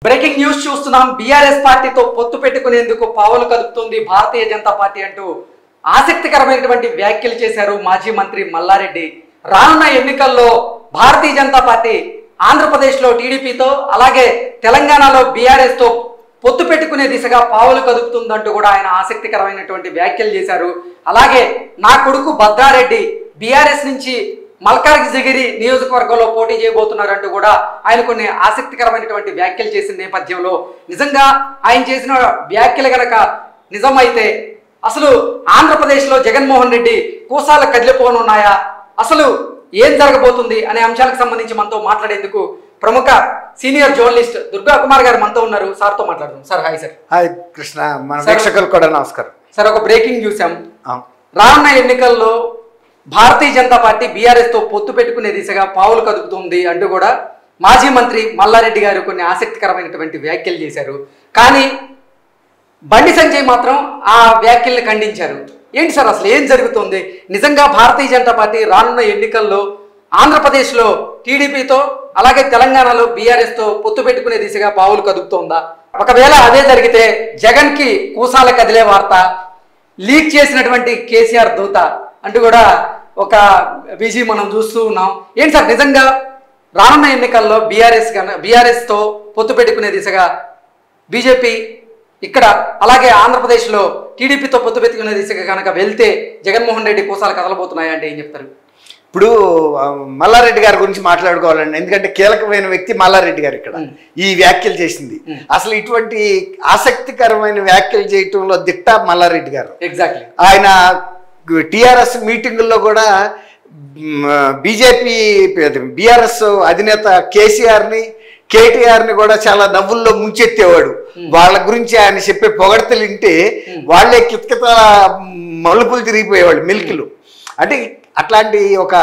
Breaking news చూస్తున్నాం. BRS పార్టీతో పొత్తు పెట్టుకునేందుకు పావులు కదుపుతుంది భారతీయ జనతా పార్టీ అంటూ ఆసక్తికరమైనటువంటి వ్యాఖ్యలు చేశారు మాజీ మంత్రి మల్లారెడ్డి. రానున్న ఎన్నికల్లో భారతీయ జనతా పార్టీ ఆంధ్రప్రదేశ్లో టీడీపీతో అలాగే తెలంగాణలో బీఆర్ఎస్ తో పొత్తు పెట్టుకునే దిశగా పావులు కదుపుతుందంటూ కూడా ఆయన ఆసక్తికరమైనటువంటి వ్యాఖ్యలు చేశారు. అలాగే నా కొడుకు భద్రారెడ్డి బీఆర్ఎస్ నుంచి మల్కాజ్గిరి నియోజకవర్గంలో పోటీ చేయబోతున్నారంటూ కూడా ఆయన కొన్ని ఆసక్తికరమైనటువంటి వ్యాఖ్యలు చేసిన నేపథ్యంలో నిజంగా ఆయన చేసిన వ్యాఖ్యలు గనక నిజమైతే అసలు ఆంధ్రప్రదేశ్లో జగన్మోహన్ రెడ్డి కూసాల కదిలిపోనున్నాయా, అసలు ఏం జరగబోతుంది అనే అంశాలకు సంబంధించి మనతో మాట్లాడేందుకు ప్రముఖ సీనియర్ జర్నలిస్ట్ దుర్గా కుమార్ గారు మనతో ఉన్నారు. సార్తో మాట్లాడదాం. Sir hi. Sir hi Krishna, మన వీక్షకులకు కూడా నమస్కారం. సార్, ఒక బ్రేకింగ్ చూసాం. రానున్న ఎన్నికల్లో భారతీయ జనతా పార్టీ బీఆర్ఎస్ తో పొత్తు పెట్టుకునే దిశగా పావులు కదుపుతుంది అంటూ కూడా మాజీ మంత్రి మల్లారెడ్డి గారు కొన్ని ఆసక్తికరమైనటువంటి వ్యాఖ్యలు చేశారు. కానీ బండి సంజయ్ మాత్రం ఆ వ్యాఖ్యల్ని ఖండించారు. ఏంటి సార్, అసలు ఏం జరుగుతుంది? నిజంగా భారతీయ జనతా పార్టీ రానున్న ఎన్నికల్లో ఆంధ్రప్రదేశ్లో టీడీపీతో అలాగే తెలంగాణలో బీఆర్ఎస్ తో పొత్తు పెట్టుకునే దిశగా పావులు కదుపుతోందా? ఒకవేళ అదే జరిగితే జగన్ కి కూసాల కదిలే వార్త, లీక్ చేసినటువంటి కేసీఆర్ దూత అంటూ కూడా ఒక బీజీ మనం చూస్తూ ఉన్నాం. ఏంటి సార్, నిజంగా రానున్న ఎన్నికల్లో బీఆర్ఎస్ తో పొత్తు పెట్టుకునే దిశగా బీజేపీ ఇక్కడ అలాగే ఆంధ్రప్రదేశ్లో టీడీపీతో పొత్తు పెట్టుకునే దిశగా కనుక వెళ్తే జగన్మోహన్ రెడ్డి కూసాలు కదలబోతున్నాయా అంటే ఏం చెప్తారు? ఇప్పుడు మల్లారెడ్డి గారి గురించి మాట్లాడుకోవాలండి, ఎందుకంటే కీలకమైన వ్యక్తి మల్లారెడ్డి గారు ఇక్కడ ఈ వ్యాఖ్యలు చేసింది. అసలు ఇటువంటి ఆసక్తికరమైన వ్యాఖ్యలు చేయటంలో దిట్ట మల్లారెడ్డి గారు. ఎగ్జాక్ట్లీ. ఆయన టిఆర్ఎస్ మీటింగుల్లో కూడా బీఆర్ఎస్ అధినేత కేసీఆర్ని కేటీఆర్ని కూడా చాలా నవ్వుల్లో ముంచెత్తేవాడు. వాళ్ళ గురించి ఆయన చెప్పే పొగడతలు వింటే వాళ్లే కితకిత మలుపులు తిరిగిపోయేవాళ్ళు, మిల్కులు. అంటే అట్లాంటి ఒక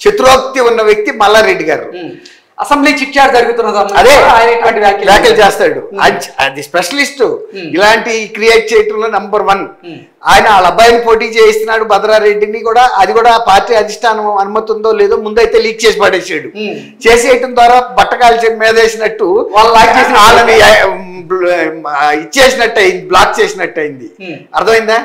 చతురోక్తి ఉన్న వ్యక్తి మల్లారెడ్డి గారు. అసెంబ్లీ చిట్చాట్ జరుగుతున్నది, అదే వ్యాఖ్యలు చేస్తాడు. అది స్పెషలిస్ట్ ఇలాంటి క్రియేట్ చేయటంలో నంబర్ 1. ఆయన వాళ్ళ అబ్బాయిని పోటీ చేయిస్తున్నాడు భద్రారెడ్డిని కూడా. అది కూడా పార్టీ అధిష్టానం అనుమతి ఉందో లేదో ముందైతే లీక్ చేసి పడేసాడు. చేసేయటం ద్వారా బట్టకాల్చి మీదేసినట్టు వాళ్ళని ఇచ్చేసినట్టు అయింది, బ్లాక్ చేసినట్టు అయింది. అర్థమైందా?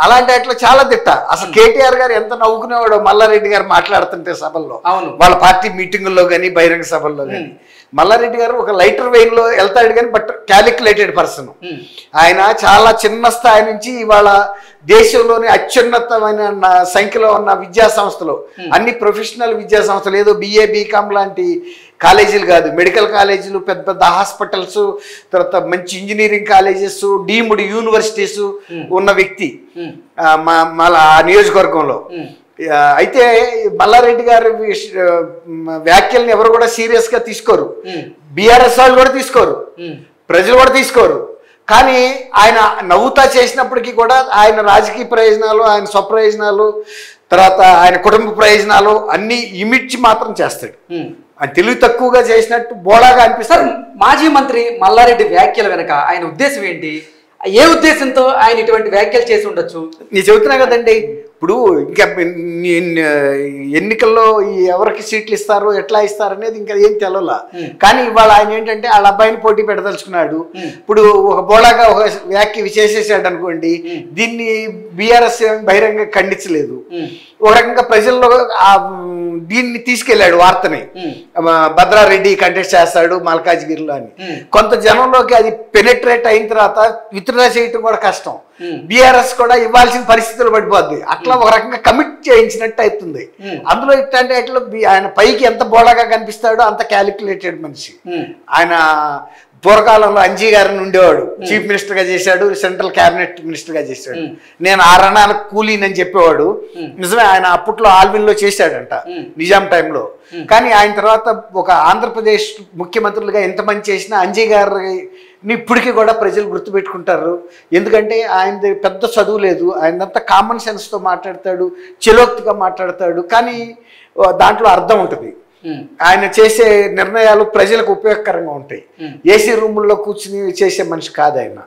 అలాంటి అట్లా చాలా తిట్ట. అసలు కేటీఆర్ గారు ఎంత నవ్వుకునేవాడో మల్లారెడ్డి గారు మాట్లాడుతుంటే సభల్లో, వాళ్ళ పార్టీ మీటింగుల్లో కానీ బహిరంగ సభల్లో కానీ. మల్లారెడ్డి గారు ఒక లైటర్ వెయిన్ లో వెళ్తాడు కానీ బట్ క్యాలిక్యులేటెడ్ పర్సన్. ఆయన చాలా చిన్న స్థాయి నుంచి ఇవాళ దేశంలోని అత్యున్నతమైన సంఖ్యలో ఉన్న విద్యా సంస్థలు, అన్ని ప్రొఫెషనల్ విద్యా సంస్థలు, ఏదో BA BCom లాంటి కాలేజీలు కాదు, మెడికల్ కాలేజీలు, పెద్ద పెద్ద హాస్పిటల్స్, తర్వాత మంచి ఇంజనీరింగ్ కాలేజెస్, డీమ్డ్ యూనివర్సిటీస్ ఉన్న వ్యక్తి మన నియోజకవర్గంలో. అయితే మల్లారెడ్డి గారి వ్యాఖ్యల్ని ఎవరు కూడా సీరియస్ గా తీసుకోరు. బీఆర్ఎస్ వాళ్ళు కూడా తీసుకోరు, ప్రజలు కూడా తీసుకోరు. కానీ ఆయన నవ్వుతా చేసినప్పటికీ కూడా ఆయన రాజకీయ ప్రయోజనాలు, ఆయన స్వప్రయోజనాలు, తర్వాత ఆయన కుటుంబ ప్రయోజనాలు అన్ని ఇమిడ్చి మాత్రం చేస్తాడు. ఆయన తెలివి తక్కువగా చేసినట్టు బోళాగా అనిపిస్తారు. మాజీ మంత్రి మల్లారెడ్డి వ్యాఖ్యల వెనక ఆయన ఉద్దేశం ఏంటి? ఏ ఉద్దేశంతో ఆయన ఇటువంటి వ్యాఖ్యలు చేసి ఉండొచ్చు? నేను చెబుతున్నా కదండి, ఇప్పుడు ఇంకా ఎన్నికల్లో ఎవరికి సీట్లు ఇస్తారు, ఎట్లా ఇస్తారు అనేది ఇంకా ఏం తెలవలా. కానీ ఇవాళ ఆయన ఏంటంటే వాళ్ళ అబ్బాయిని పోటీ పెట్టదలుచుకున్నాడు. ఇప్పుడు ఒక బోళాగా ఒక వ్యాఖ్య చేసేసాడు అనుకోండి, దీన్ని బీఆర్ఎస్ బహిరంగ ఖండించలేదు. ఒక రకంగా ప్రజల్లో దీన్ని తీసుకెళ్లాడు వార్తని, భద్రారెడ్డి కంటెస్ట్ చేస్తాడు మల్కాజ్గిరిలో అని. కొంత జనంలోకి అది పెనెట్రేట్ అయిన తర్వాత విత్డ్రా చేయటం కూడా కష్టం. బీఆర్ఎస్ కూడా ఇవ్వాల్సిన పరిస్థితులు పడిపోద్ది. అట్లా ఒక రకంగా కమిట్ చేయించినట్టు అవుతుంది. అందులో ఇట్లాంటి అట్లా ఆయన పైకి ఎంత బోళాగా కనిపిస్తాడో అంత క్యాలిక్యులేటెడ్ మనిషి. ఆయన పూర్వకాలంలో అంజీ గారిని ఉండేవాడు, చీఫ్ మినిస్టర్ గా చేశాడు, సెంట్రల్ క్యాబినెట్ మినిస్టర్ గా చేశాడు. నేను 6 అణాలకు కూలీనని చెప్పేవాడు. నిజమే, ఆయన అప్పట్లో ఆల్విన్లో చేశాడంట నిజాం టైంలో. కానీ ఆయన తర్వాత ఒక ఆంధ్రప్రదేశ్ ముఖ్యమంత్రులుగా ఎంతమంది చేసినా అంజీ గారిని ఇప్పటికీ కూడా ప్రజలు గుర్తుపెట్టుకుంటారు. ఎందుకంటే ఆయన పెద్ద చదువు లేదు, ఆయనంతా కామన్ సెన్స్తో మాట్లాడతాడు, చెలోక్తిగా మాట్లాడతాడు. కానీ దాంట్లో అర్థం ఉంటుంది. ఆయన చేసే నిర్ణయాలు ప్రజలకు ఉపయోగకరంగా ఉంటాయి. ఏసీ రూముల్లో కూర్చుని చేసే మనిషి కాదు ఆయన.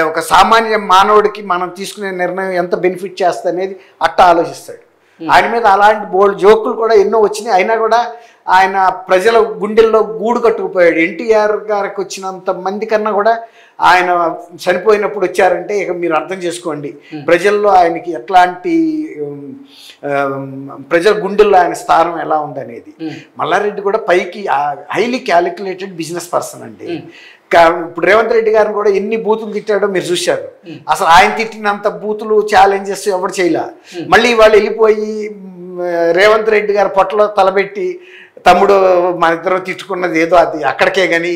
ఒక సామాన్య మానవుడికి మనం తీసుకునే నిర్ణయం ఎంత బెనిఫిట్ చేస్తా అనేది అట్ట ఆలోచిస్తాడు. ఆయన మీద అలాంటి బోల్డ్ జోకులు కూడా ఎన్నో వచ్చినాయి. అయినా కూడా ఆయన ప్రజల గుండెల్లో గూడు కట్టుకుపోయాడు. ఎన్టీఆర్ గారికి వచ్చినంత మంది కన్నా కూడా ఆయన చనిపోయినప్పుడు వచ్చారంటే ఇక మీరు అర్థం చేసుకోండి ప్రజల్లో ఆయనకి ఎట్లాంటి ప్రజల గుండెల్లో ఆయన స్థానం ఎలా ఉందనేది. మల్లారెడ్డి కూడా పైకి హైలీ క్యాలిక్యులేటెడ్ బిజినెస్ పర్సన్ అండి. ఇప్పుడు రేవంత్ రెడ్డి గారిని కూడా ఎన్ని బూతులు తిట్టాడో మీరు చూశారు. అసలు ఆయన తిట్టినంత బూతులు ఛాలెంజెస్ ఎవరు చేయలే. మళ్ళీ వాళ్ళు వెళ్ళిపోయి రేవంత్ రెడ్డి గారు పొట్టలో తలబెట్టి తమ్ముడు మన ఇద్దరం తిట్టుకున్నది ఏదో అది అక్కడికే కానీ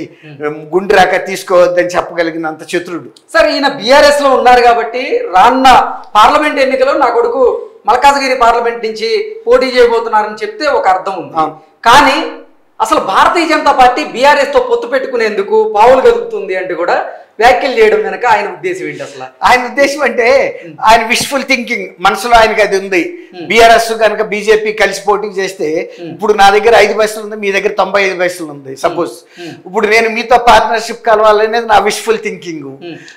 గుండె రాక తీసుకోవద్దని చెప్పగలిగినంత చతురుడు. సార్ ఈయన బీఆర్ఎస్ లో ఉన్నారు కాబట్టి రానున్న పార్లమెంట్ ఎన్నికలో నా కొడుకు మల్కాజ్గిరి పార్లమెంట్ నుంచి పోటీ చేయబోతున్నారని చెప్తే ఒక అర్థం ఉంది. కానీ అసలు భారతీయ జనతా పార్టీ బీఆర్ఎస్ తో పొత్తు పెట్టుకునేందుకు పావులు కదుపుతుంది అంటే కూడా వ్యాఖ్యలు చేయడం వెనక ఆయన ఉద్దేశం ఏంటి? అసలు ఆయన ఉద్దేశం అంటే ఆయన విష్ఫుల్ థింకింగ్ మనసులో ఆయనకి అది ఉంది. బీఆర్ఎస్ కనుక బీజేపీ కలిసి పోటీ చేస్తే ఇప్పుడు నా దగ్గర 5 పైసలు ఉంది, మీ దగ్గర 95 పైసలు ఉంది సపోజ్. ఇప్పుడు నేను మీతో పార్ట్నర్షిప్ కలవాలనేది నా విష్ఫుల్ థింకింగ్.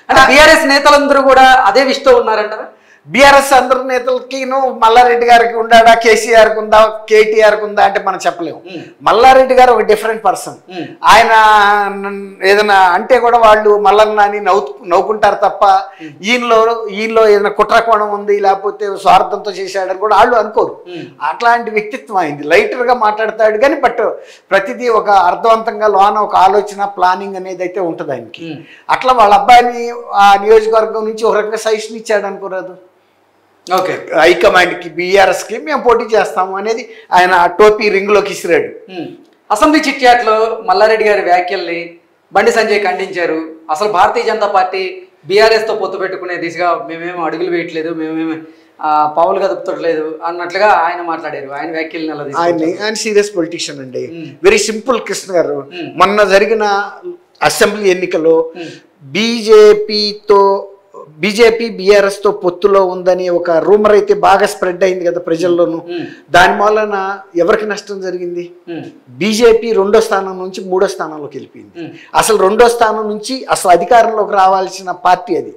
అంటే బీఆర్ఎస్ నేతలందరూ కూడా అదే విషతో ఉన్నారంటారా? బీఆర్ఎస్ అందరు నేతలకి మల్లారెడ్డి గారికి ఉండా, కేసీఆర్కి ఉందా, కేటీఆర్కి ఉందా అంటే మనం చెప్పలేము. మల్లారెడ్డి గారు ఒక డిఫరెంట్ పర్సన్. ఆయన ఏదైనా అంటే కూడా వాళ్ళు మల్లన్న అని నవ్వుకుంటారు తప్ప ఈయనలో ఏదైనా కుట్రకోణం ఉంది లేకపోతే స్వార్థంతో చేశాడని కూడా వాళ్ళు అనుకోరు. అట్లాంటి వ్యక్తిత్వం అయింది. లైటర్గా మాట్లాడతాడు కానీ బట్ ప్రతిదీ ఒక అర్థవంతంగా లోన ఒక ఆలోచన ప్లానింగ్ అనేది అయితే ఉంటుంది ఆయనకి. అట్లా వాళ్ళ అబ్బాయిని ఆ నియోజకవర్గం నుంచి ఒక రకంగా సజెషన్ ఇచ్చాడు అనుకోరాదు. ఓకే, హైకమాండ్కి బీఆర్ఎస్కి మేము పోటీ చేస్తాము అనేది ఆయన టోపీ రింగ్లోకి ఇసిరాడు. అసెంబ్లీ చిట్ చాట్లో మల్లారెడ్డి గారి వ్యాఖ్యల్ని బండి సంజయ్ ఖండించారు. అసలు భారతీయ జనతా పార్టీ బీఆర్ఎస్ తో పొత్తు పెట్టుకునే దిశగా మేమేమో అడుగులు వేయట్లేదు, మేమేమి పావులు కదుపుతట్లేదు అన్నట్లుగా ఆయన మాట్లాడారు. ఆయన వ్యాఖ్యలు ఆయన సీరియస్ పొలిటీషియన్ అండి. Very simple. కృష్ణ గారు మొన్న జరిగిన అసెంబ్లీ ఎన్నికలో బీజేపీ బీఆర్ఎస్ తో పొత్తులో ఉందని ఒక రూమర్ అయితే బాగా స్ప్రెడ్ అయింది కదా ప్రజల్లోనూ. దాని వలన ఎవరికి నష్టం జరిగింది? బీజేపీ 2వ స్థానం నుంచి 3వ స్థానంలోకి వెళ్ళిపోయింది. అసలు 2వ స్థానం నుంచి అసలు అధికారంలోకి రావాల్సిన పార్టీ అది.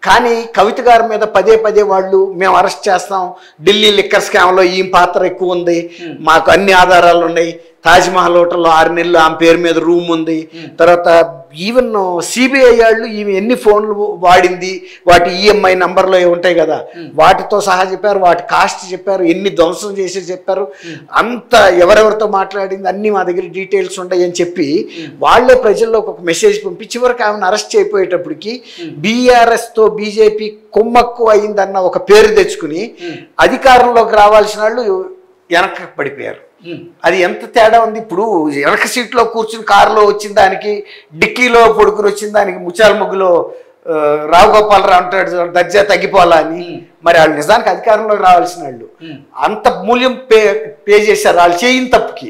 కానీ కవిత గారి మీద పదే వాళ్ళు మేము అరెస్ట్ చేస్తాం, ఢిల్లీ లిక్కర్ స్కామ్లో ఈ పాత్ర ఎక్కువ ఉంది, మాకు అన్ని ఆధారాలు ఉన్నాయి, తాజ్మహల్ హోటల్లో 6 నెలలు ఆమె పేరు మీద రూమ్ ఉంది, తర్వాత ఈవెన్ సిబిఐ వాళ్ళు ఈమె ఎన్ని ఫోన్లు వాడింది వాటి ఈఎంఐ నంబర్లో ఉంటాయి కదా వాటితో సహా చెప్పారు, వాటి కాస్ట్ చెప్పారు, ఎన్ని ధ్వంసం చేసి చెప్పారు, అంత ఎవరెవరితో మాట్లాడింది అన్ని మా దగ్గర డీటెయిల్స్ ఉంటాయి అని చెప్పి వాళ్ళే ప్రజల్లోకి ఒక మెసేజ్ పంపి చివరికి ఆమెను అరెస్ట్ చేయపోయేటప్పటికి బీఆర్ఎస్తో బీజేపీ కొమ్మక్కు అయిందన్న ఒక పేరు తెచ్చుకుని అధికారంలోకి రావాల్సిన వాళ్ళు వెనక్కి పడిపోయారు. అది ఎంత తేడా ఉంది. ఇప్పుడు వెనక సీట్లో కూర్చుని కారులో వచ్చిన దానికి డిక్కీలో పొడుకుని వచ్చిన దానికి ముత్యాల ముగ్గులో రావు గోపాలరావు అంటాడు దర్జా తగ్గిపోవాలా అని. మరి వాళ్ళు నిజానికి అధికారంలోకి రావాల్సిన వాళ్ళు అంత మూల్యం పే చేశారు వాళ్ళు చేయని తప్పుకి.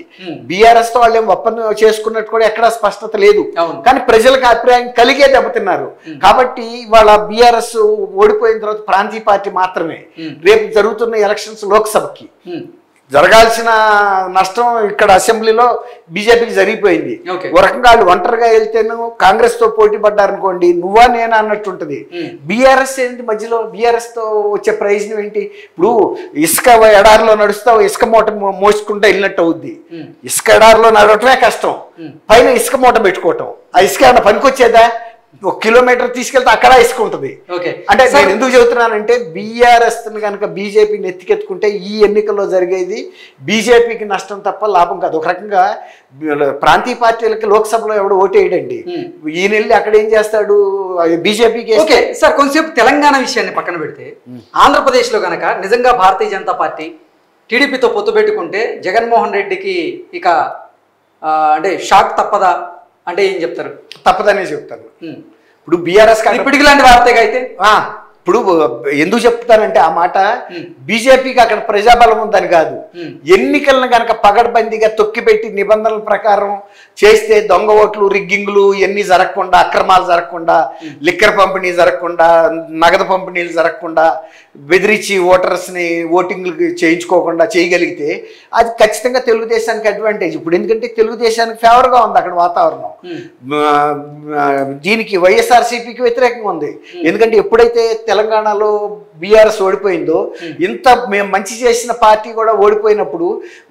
బీఆర్ఎస్ తో వాళ్ళు ఏం ఒప్పందం చేసుకున్నట్టు కూడా ఎక్కడా స్పష్టత లేదు. కానీ ప్రజలకు అభిప్రాయం కలిగే దెబ్బతిన్నారు. కాబట్టి వాళ్ళ బీఆర్ఎస్ ఓడిపోయిన తర్వాత ప్రాంతీయ పార్టీ మాత్రమే. రేపు జరుగుతున్న ఎలక్షన్స్ లోక్సభకి జరగాల్సిన నష్టం ఇక్కడ అసెంబ్లీలో బీజేపీకి జరిగిపోయింది. ఒక రకంగా వాళ్ళు ఒంటరిగా వెళ్తేను కాంగ్రెస్ తో పోటీ పడ్డారనుకోండి నువ్వా నేనా అన్నట్టుంటది. బీఆర్ఎస్ ఏంటి మధ్యలో? బీఆర్ఎస్ తో వచ్చే ప్రయోజనం ఏంటి? ఇప్పుడు ఇసుక ఎడారిలో నడుస్తావు, ఇసుక మూట మోసుకుంటూ వెళ్ళినట్టు అవుద్ది. ఇసుక ఎడారిలో నడవటమే కష్టం, పైన ఇసుక మూట పెట్టుకోవటం. ఆ ఇసుక ఏమన్నా పనికొచ్చేదా? 1 కిలోమీటర్ తీసుకెళ్తే అక్కడ ఇసుక ఉంటుంది. అంటే నేను ఎందుకు చెబుతున్నానంటే బీఆర్ఎస్ కనుక బీజేపీని ఎత్తికెత్తుకుంటే ఈ ఎన్నికల్లో జరిగేది బీజేపీకి నష్టం తప్ప లాభం కాదు. ఒక రకంగా ప్రాంతీయ పార్టీలకి లోక్సభలో ఎవడు ఓటేయడండి. ఈయన వెళ్ళి అక్కడ ఏం చేస్తాడు బీజేపీకి. ఓకే సార్, కొంచెంసేపు తెలంగాణ విషయాన్ని పక్కన పెడితే ఆంధ్రప్రదేశ్ లో కనుక నిజంగా భారతీయ జనతా పార్టీ టీడీపీతో పొత్తు పెట్టుకుంటే జగన్మోహన్ రెడ్డికి ఇక అంటే షాక్ తప్పదా అంటే ఏం చెప్తారు? తప్పదనే చెప్తాను. ఇప్పుడు బీఆర్ఎస్ ఇప్పటికి లాంటి వార్తగా అయితే ఇప్పుడు ఎందుకు చెప్తానంటే ఆ మాట బీజేపీకి అక్కడ ప్రజాబలం ఉందని కాదు, ఎన్నికలను కనుక పగడ్బందీగా తొక్కిపెట్టి నిబంధనల ప్రకారం చేస్తే దొంగ ఓట్లు రిగ్గింగ్లు ఇవన్నీ జరగకుండా, అక్రమాలు జరగకుండా, లిక్కర్ పంపిణీ జరగకుండా, నగదు పంపిణీలు జరగకుండా, బెదిరించి ఓటర్స్ని ఓటింగ్లు చేయించుకోకుండా చేయగలిగితే అది ఖచ్చితంగా తెలుగుదేశానికి అడ్వాంటేజ్. ఇప్పుడు ఎందుకంటే తెలుగుదేశానికి ఫేవర్గా ఉంది అక్కడ వాతావరణం. దీనికి వైఎస్ఆర్సీపీకి వ్యతిరేకంగా ఉంది. ఎందుకంటే ఎప్పుడైతే తెలంగాణలో బీఆర్ఎస్ ఓడిపోయిందో, ఇంత మేము మంచి చేసిన పార్టీ కూడా ఓడిపోయినప్పుడు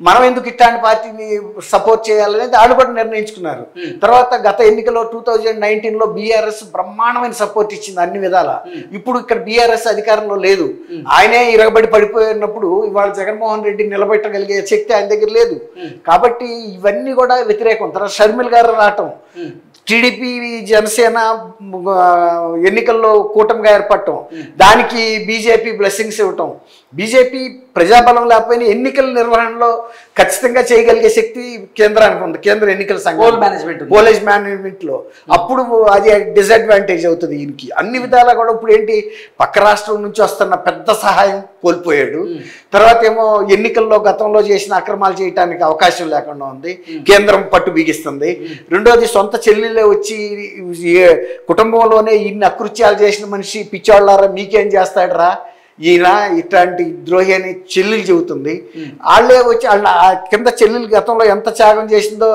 మనం ఎందుకు ఇట్లాంటి పార్టీని సపోర్ట్ చేయాలనేది వాళ్ళు కూడా నిర్ణయించుకున్నారు. తర్వాత గత ఎన్నికలో 2019లో బీఆర్ఎస్ బ్రహ్మాండమైన సపోర్ట్ ఇచ్చింది అన్ని విధాల. ఇప్పుడు ఇక్కడ బీఆర్ఎస్ అధికారంలో లేదు, ఆయనే ఇరగబడి పడిపోయినప్పుడు ఇవాళ జగన్మోహన్ రెడ్డి నిలబెట్టగలిగే శక్తి ఆయన దగ్గర లేదు. కాబట్టి ఇవన్నీ కూడా వ్యతిరేకం. తర్వాత షర్మిల గారు రావటం, టీడీపీ జనసేన ఎన్నికల్లో కూటమిగా ఏర్పడటం, దానికి బీజేపీ బ్లెస్సింగ్స్ ఇవ్వటం. బీజేపీ ప్రజాబలం లేకపోయినా ఎన్నికల నిర్వహణలో ఖచ్చితంగా చేయగలిగే శక్తి కేంద్రానికి ఉంది, కేంద్ర ఎన్నికల సంఘం పోలీస్ మేనేజ్మెంట్ లో. అప్పుడు అది డిసడ్వాంటేజ్ అవుతుంది ఈయనకి అన్ని విధాలా కూడా. ఇప్పుడు ఏంటి, పక్క రాష్ట్రం నుంచి వస్తున్న పెద్ద సహాయం కోల్పోయాడు. తర్వాత ఏమో ఎన్నికల్లో గతంలో చేసిన అక్రమాలు చేయడానికి అవకాశం లేకుండా ఉంది, కేంద్రం పట్టు బిగిస్తుంది. రెండోది, సొంత చెల్లెలే వచ్చి కుటుంబంలోనే ఇన్ని అకృత్యాలు చేసిన మనిషి పిచ్చోళ్ళారా మీకేం చేస్తాడరా ఈయన ఇట్లాంటి ద్రోహి అని చెల్లెలు చెబుతుంది. వాళ్ళే వచ్చి వాళ్ళ కింద చెల్లెలు గతంలో ఎంత త్యాగం చేసిందో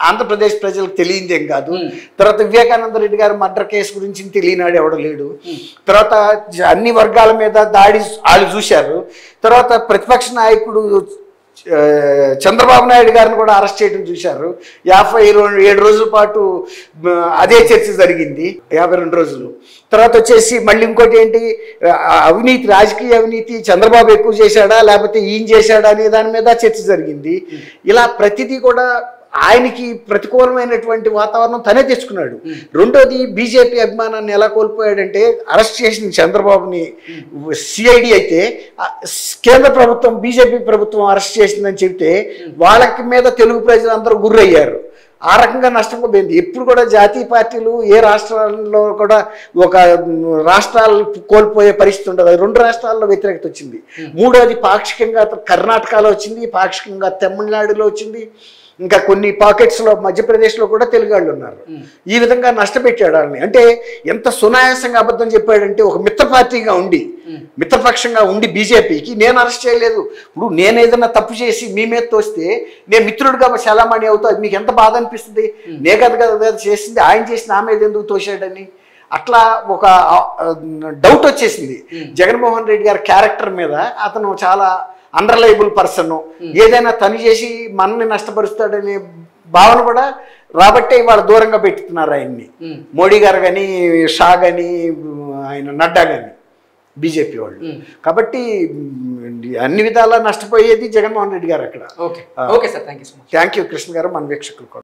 ఆంధ్రప్రదేశ్ ప్రజలకు తెలియదేం కాదు. తర్వాత వివేకానంద రెడ్డి గారు మర్డర్ కేసు గురించి తెలియనాడు ఎవడు లేడు. తర్వాత అన్ని వర్గాల మీద దాడి వాళ్ళు చూశారు. తర్వాత ప్రతిపక్ష నాయకుడు చంద్రబాబు నాయుడు గారిని కూడా అరెస్ట్ చేయడం చూశారు. 57 రోజుల పాటు అదే చర్చ జరిగింది, 52 రోజులు. తర్వాత వచ్చేసి మళ్ళీ ఇంకోటి ఏంటి, అవినీతి, రాజకీయ అవినీతి చంద్రబాబు ఎక్కువ చేశాడా లేకపోతే ఈయన చేశాడా అనే దాని మీద చర్చ జరిగింది. ఇలా ప్రతిదీ కూడా ఆయనకి ప్రతికూలమైనటువంటి వాతావరణం తనే తెచ్చుకున్నాడు. రెండోది, బీజేపీ అభిమానాన్ని ఎలా కోల్పోయాడంటే, అరెస్ట్ చేసిన చంద్రబాబుని సిఐడి అయితే కేంద్ర ప్రభుత్వం బీజేపీ ప్రభుత్వం అరెస్ట్ చేసిందని చెప్తే వాళ్ళకి మీద తెలుగు ప్రజలందరూ గుర్రయ్యారు. ఆ రకంగా నష్టం కూడా పోయింది. ఎప్పుడు కూడా జాతీయ పార్టీలు ఏ రాష్ట్రాల్లో కూడా ఒక రాష్ట్రాలు కోల్పోయే పరిస్థితి ఉండదు. 2 రాష్ట్రాల్లో వ్యతిరేకత వచ్చింది. మూడోది, పాక్షికంగా కర్ణాటకలో వచ్చింది, పాక్షికంగా తమిళనాడులో వచ్చింది, ఇంకా కొన్ని పాకెట్స్లో మధ్యప్రదేశ్లో కూడా తెలుగు వాళ్ళు ఉన్నారు. ఈ విధంగా నష్టపెట్టాడు వాళ్ళని. అంటే ఎంత సునాయాసంగా అబద్ధం చెప్పాడంటే, ఒక మిత్ర పార్టీగా ఉండి మిత్రపక్షంగా ఉండి బీజేపీకి నేను అరెస్ట్ చేయలేదు, ఇప్పుడు నేను ఏదైనా తప్పు చేసి మీ మీద తోస్తే నేను మిత్రుడిగా చలామణి అవుతా, అది మీకు ఎంత బాధ అనిపిస్తుంది? నే కదా చేసింది, ఆయన చేసి నా మీద ఎందుకు తోసాడని అట్లా ఒక డౌట్ వచ్చేసింది జగన్మోహన్ రెడ్డి గారి క్యారెక్టర్ మీద. అతను చాలా అన్రిలయబుల్ పర్సన్, ఏదైనా తను చేసి మనల్ని నష్టపరుస్తాడనే భావన కూడా రాబట్టే ఇవాళ దూరంగా పెట్టుతున్నారు ఆయన్ని. మోడీ గారు కానీ, షా కానీ, ఆయన నడ్డా కానీ, బీజేపీ వాళ్ళు. కాబట్టి అన్ని విధాలా నష్టపోయేది జగన్మోహన్ రెడ్డి గారు అక్కడ. Okay sir, thank you so much. Thank you Krishna గారు, మన వీక్షకులు కూడా.